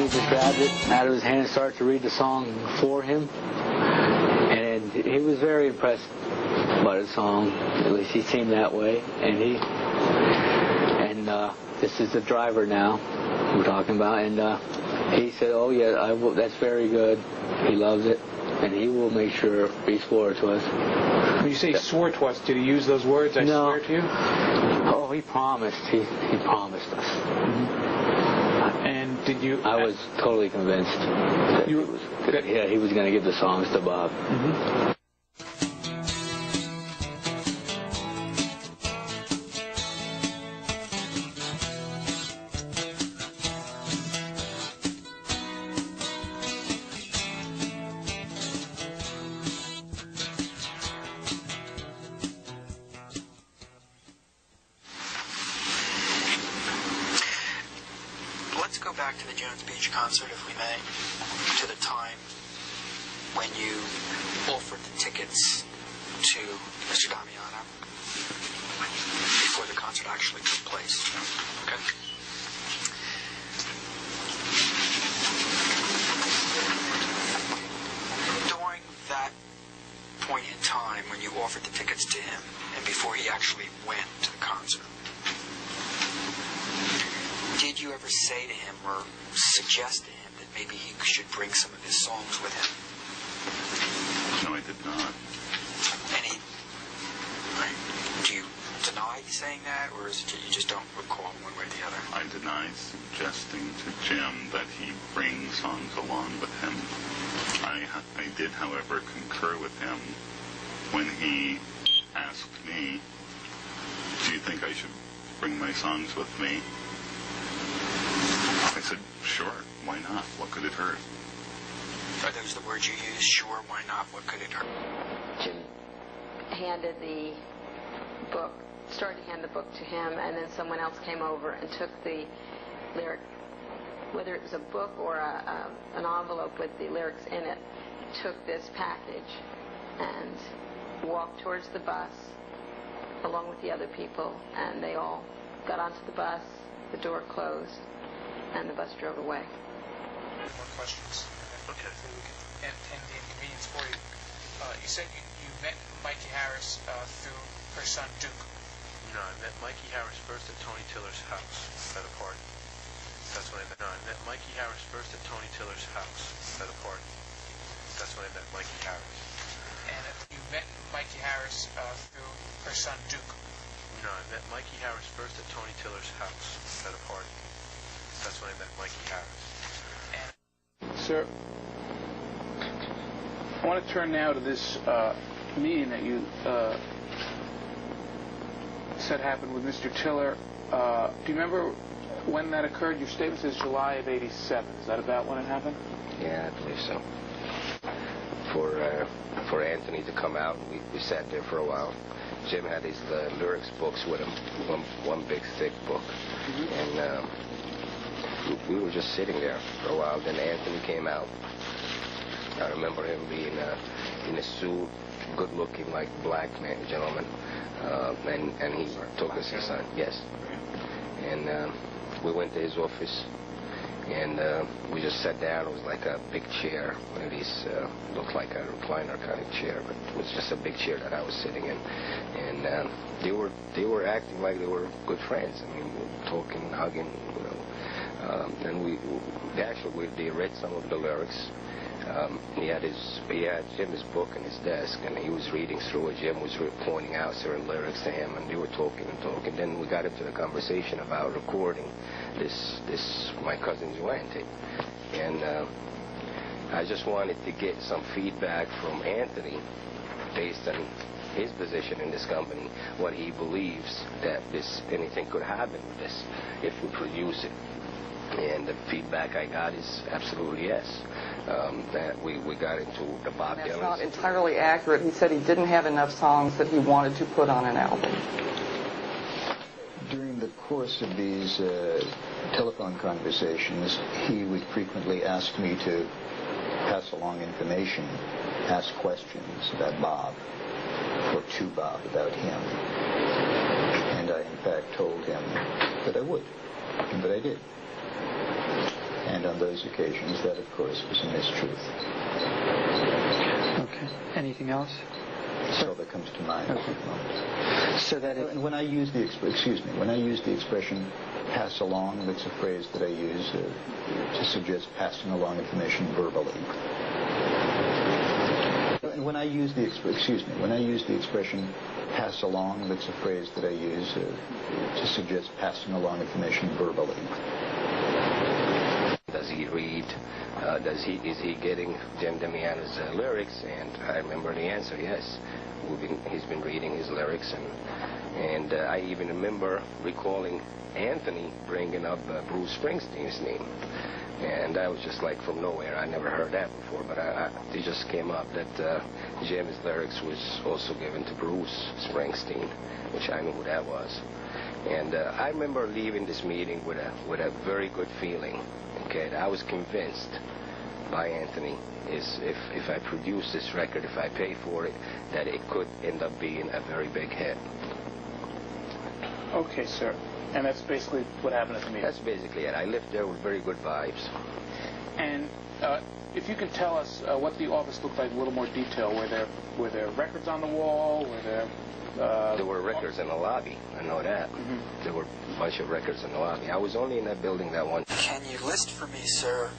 he just grabbed it out of his hand and started to read the song for him. And he was very impressed by the song. At least he seemed that way. And this is the driver now we're talking about. And he said, "Oh yeah, that's very good. He loves it, and he will make sure he swore to us." When you say swore to us, did he use those words? I No. swear to you. Oh, he promised. He promised us. Mm-hmm. And did you? I was totally convinced that he was going to give the songs to Bob. Mm-hmm. Let's go back to the Jones Beach concert, if we may, to the time when you offered the tickets to Mr. Damiano before the concert actually took place. Okay. During that point in time when you offered the tickets to him and before he actually went to the concert, did you ever say to him or suggest to him that maybe he should bring some of his songs with him? No, I did not. Do you deny saying that, or is it you just don't recall one way or the other? I deny suggesting to Jim that he bring songs along with him. I did, however, concur with him when he asked me, "Do you think I should bring my songs with me?" I said, "Sure, why not? What could it hurt?" Are those the words you used? Sure, why not? What could it hurt? Jim handed the book, started to hand the book to him, and then someone else came over and took the lyric, whether it was a book or an envelope with the lyrics in it, took this package and walked towards the bus along with the other people, and they all got onto the bus, the door closed, and the bus drove away. More questions. Okay. So we can end the inconvenience for you. You said you met Mikey Harris through her son Duke. No, I met Mikey Harris first at Tony Tiller's house at a party. That's when I met. No, I met Mikey Harris first at Tony Tiller's house at a party. That's when I met Mikey Harris. And you met Mikey Harris through her son Duke. No, I met Mikey Harris first at Tony Tiller's house at a party. That's when I met Mikey Harris. Sir, I want to turn now to this meeting that you said happened with Mr. Tiller. Do you remember when that occurred? Your statement says July of '87. Is that about when it happened? Yeah, I believe so. For Anthony to come out, we sat there for a while. Jim had his lyrics books with him, one big thick book, and we were just sitting there for a while. Then Anthony came out. I remember him being in a suit, good-looking, like black man, gentleman, and he took us inside. Yes, and we went to his office. And we just sat down. It was like a big chair, one of these looked like a recliner kind of chair, but it was just a big chair that I was sitting in. And they were acting like they were good friends. I mean, we were talking, hugging, you know. And they read some of the lyrics. He had Jim's book in his desk, and he was reading through it. Jim was pointing out certain lyrics to him, and they were talking and talking. Then we got into the conversation about recording this my cousin Joanne tape, and I just wanted to get some feedback from Anthony based on his position in this company, what he believes that anything could happen with this if we produce it. And the feedback I got is absolutely yes. That we got into the Bob Dylan. That's not entirely accurate. He said he didn't have enough songs that he wanted to put on an album. During the course of these telephone conversations, he would frequently ask me to pass along information, ask questions about Bob, or to Bob about him. And I, in fact, told him that I would, and that I did. And and on those occasions that, of course, was a mistruth. Okay. Anything else? That's all that comes to mind at the moment. So that it... And when I use the expression "pass along," that's a phrase that I use to suggest passing along information verbally. And when I use the expression "pass along," that's a phrase that I use to suggest passing along information verbally. Does he read? Is he getting James Damiano's lyrics? And I remember the answer, yes. He's been reading his lyrics, and I even remember recalling Anthony bringing up Bruce Springsteen's name. And I was just like from nowhere. I never heard that before, but it just came up that James' lyrics was also given to Bruce Springsteen, which I knew who that was. And I remember leaving this meeting with a very good feeling. Okay, I was convinced by Anthony is if I produce this record, if I pay for it, that it could end up being a very big hit. Okay, sir. And that's basically what happened at the meeting? That's basically it. I left there with very good vibes. And if you could tell us what the office looked like in a little more detail. Were there records on the wall? There were records in the lobby. I know that. Mm-hmm. There were a bunch of records in the lobby. I was only in that building that one. Can you list for me, sir,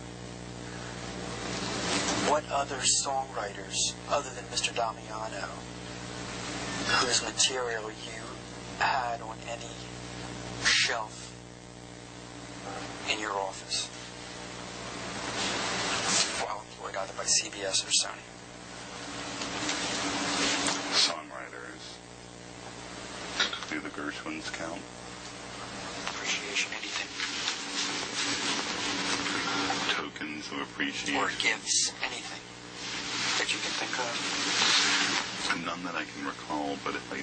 what other songwriters, other than Mr. Damiano, whose material you had on any shelf in your office while employed either by CBS or Sony? Songwriters. Do the Gershwins count? Appreciation, anything. Tokens of appreciation. Or gifts, anything that you can think of. None that I can recall, but if I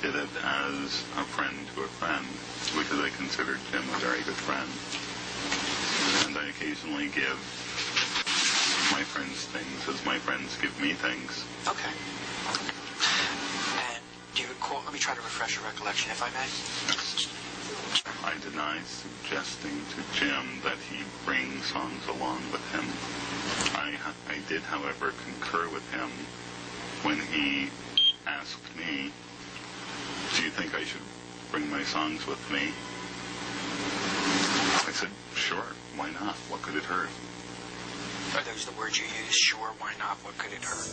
did it as a friend to a friend, because I considered Jim a very good friend. And I occasionally give my friends things as my friends give me things. Okay. And do you recall, let me try to refresh your recollection, if I may. I deny suggesting to Jim that he bring songs along with him. I did, however, concur with him when he asked me, do you think I should bring my songs with me? I said, sure, why not? What could it hurt? Are those the words you use? Sure, why not? What could it hurt?